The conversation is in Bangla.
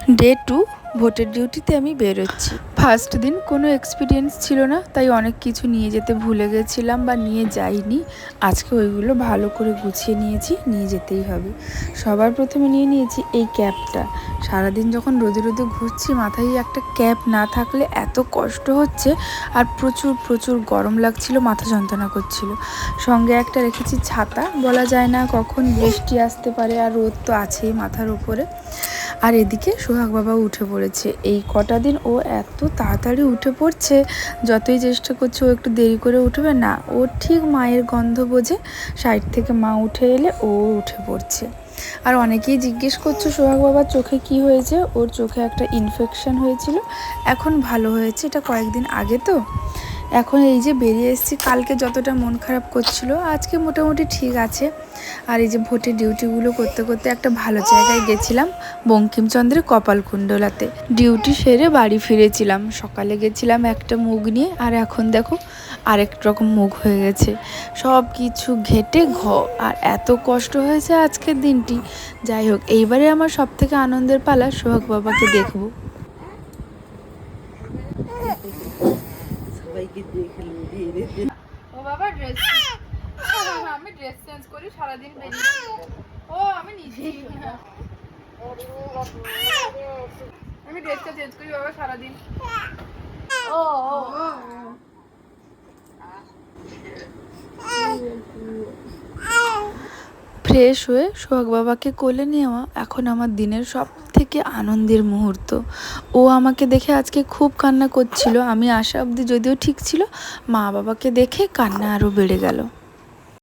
ডে 2 ভোটের ডিউটিতে আমি বেরোচ্ছি। ফার্স্ট দিন কোনো এক্সপিরিয়েন্স ছিল না, তাই অনেক কিছু নিয়ে যেতে ভুলে গেছিলাম বা নিয়ে যাইনি। আজকে ওইগুলো ভালো করে গুছিয়ে নিয়েছি, নিয়ে যেতেই হবে। সবার প্রথমে নিয়ে নিয়েছি এই ক্যাপটা। সারাদিন যখন রোদে রোদে ঘুরছি, মাথায় একটা ক্যাপ না থাকলে এত কষ্ট হচ্ছে, আর প্রচুর প্রচুর গরম লাগছিল, মাথা যন্ত্রণা করছিল। সঙ্গে একটা রেখেছি ছাতা, বলা যায় না কখন বৃষ্টি আসতে পারে, আর রোদ তো আছেই মাথার উপরে। আর এদিকে সোহাগ বাবা উঠে পড়েছে। এই কটা দিন ও এত তাড়াতাড়ি উঠে পড়ছে, যতই চেষ্টা করছে ও একটু দেরি করে উঠবে না, ও ঠিক মায়ের গন্ধ বোঝে, সাইড থেকে মা উঠে এলে ও উঠে পড়ছে। আর অনেকেই জিজ্ঞেস করছে সোহাগ বাবার চোখে কি হয়েছে। ওর চোখে একটা ইনফেকশন হয়েছিল, এখন ভালো হয়েছে, এটা কয়েকদিন আগে তো। এখন এই যে বেরিয়ে এসেছি, কালকে যতটা মন খারাপ করছিল আজকে মোটামুটি ঠিক আছে। আর এই যে ভোটের ডিউটিগুলো করতে করতে একটা ভালো জায়গায় গেছিলাম, বঙ্কিমচন্দ্রের কপালকুণ্ডলাতে। ডিউটি সেরে বাড়ি ফিরেছিলাম, সকালে গেছিলাম একটা মুগ নিয়ে, আর এখন দেখো আরেক রকম মুগ হয়ে গেছে। সব কিছু ঘেটে আর এত কষ্ট হয়েছে আজকের দিনটি। যাই হোক, এইবারে আমার সব থেকে আনন্দের পালা সোহাগ বাবাকে দেখবো। ও বাবা ড্রেস, আমি ড্রেস চেঞ্জ করি সারাদিন বেরিয়ে। ও আমি নিজেই, আমি ড্রেসটা চেঞ্জ করি বাবা সারাদিন। ও ফ্রেশ হয়ে সোহাগ বাবাকে কোলে নেওয়া এখন আমার দিনের সব থেকে আনন্দের মুহূর্ত। ও আমাকে দেখে আজকে খুব কান্না করছিল, আমি আসা অবধি যদিও ঠিক ছিল, মা বাবাকে দেখে কান্না আরও বেড়ে গেল।